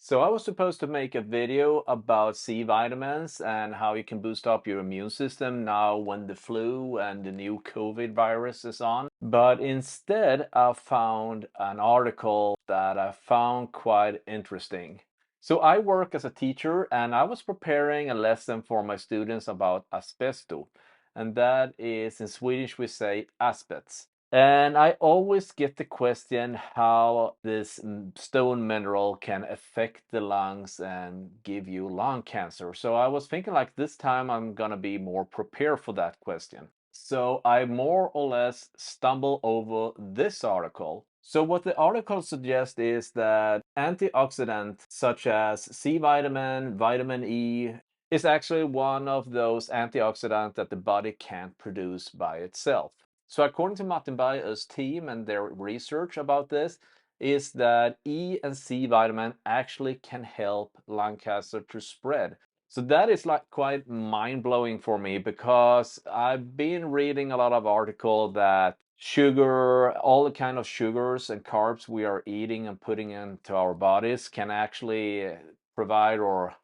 So I was supposed to make a video about C vitamins and how you can boost up your immune system now when the flu and the new COVID virus is on. But instead, I found an article that I found quite interesting. So I work as a teacher and I was preparing a lesson for my students about asbesto. And that is, in Swedish, we say asbestos. And I always get the question how this stone mineral can affect the lungs and give you lung cancer. So I was thinking like this time I'm gonna be more prepared for that question. So I more or less stumble over this article. So what the article suggests is that antioxidants such as C vitamin, vitamin E, is actually one of those antioxidants that the body can't produce by itself. So according to Martin Bayer's team and their research about this, is that E and C vitamin actually can help lung cancer to spread. So that is like quite mind-blowing for me because I've been reading a lot of articles that sugar, all the kind of sugars and carbs we are eating and putting into our bodies can actually provide or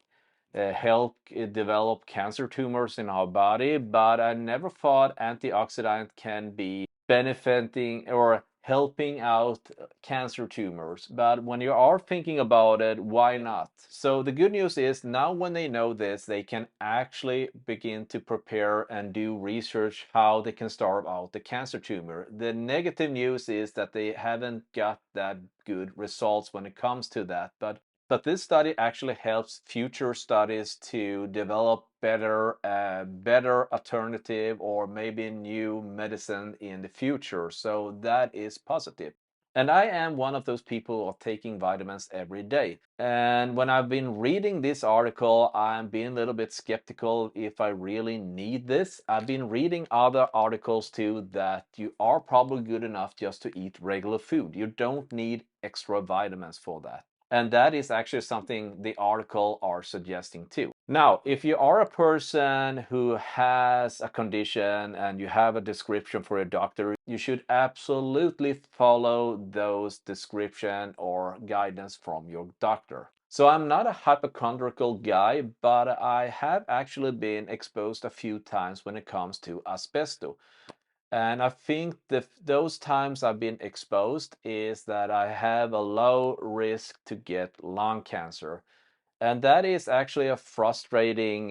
help develop cancer tumors in our body, but I never thought antioxidant can be benefiting or helping out cancer tumors. But when you are thinking about it, why not? So the good news is now when they know this, they can actually begin to prepare and do research how they can starve out the cancer tumor. The negative news is that they haven't got that good results when it comes to that, but this study actually helps future studies to develop better alternative or maybe new medicine in the future. So that is positive. And I am one of those people who are taking vitamins every day. And when I've been reading this article, I'm being a little bit skeptical if I really need this. I've been reading other articles too that you are probably good enough just to eat regular food. You don't need extra vitamins for that. And that is actually something the article are suggesting too. Now, if you are a person who has a condition and you have a description for a doctor, you should absolutely follow those description or guidance from your doctor. So I'm not a hypochondriacal guy, but I have actually been exposed a few times when it comes to asbestos. And I think those times I've been exposed is that I have a low risk to get lung cancer. And that is actually a frustrating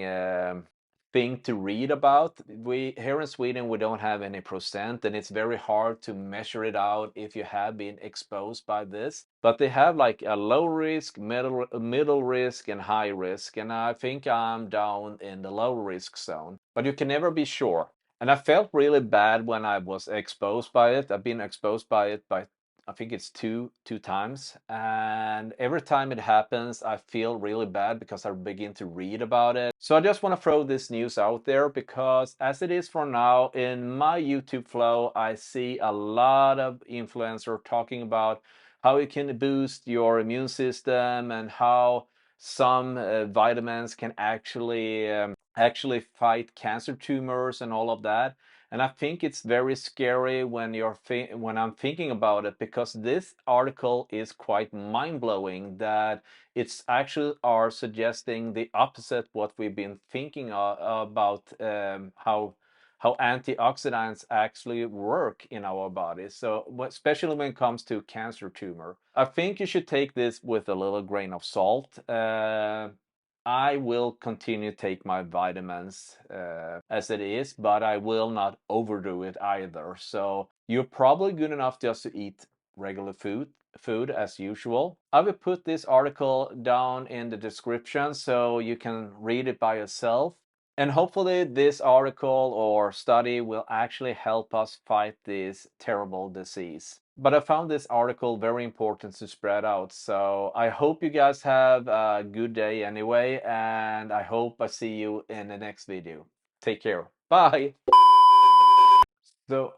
thing to read about. We here in Sweden, we don't have any percent, and it's very hard to measure it out if you have been exposed by this. But they have like a low risk, middle risk, and high risk. And I think I'm down in the low risk zone. But you can never be sure. And I felt really bad when I was exposed by it. I've been exposed by it by I think it's two times, and every time it happens, I feel really bad because I begin to read about it. So I just want to throw this news out there because as it is for now, in my YouTube flow, I see a lot of influencers talking about how you can boost your immune system and how some vitamins can actually fight cancer tumors and all of that. And I think it's very scary when when I'm thinking about it because this article is quite mind-blowing that it's actually are suggesting the opposite what we've been thinking about how antioxidants actually work in our bodies. So especially when it comes to cancer tumor, I think you should take this with a little grain of salt. I will continue to take my vitamins as it is, but I will not overdo it either. So you're probably good enough just to eat regular food as usual. I will put this article down in the description so you can read it by yourself. And hopefully this article or study will actually help us fight this terrible disease. But I found this article very important to spread out. So I hope you guys have a good day anyway, and I hope I see you in the next video. Take care. Bye. So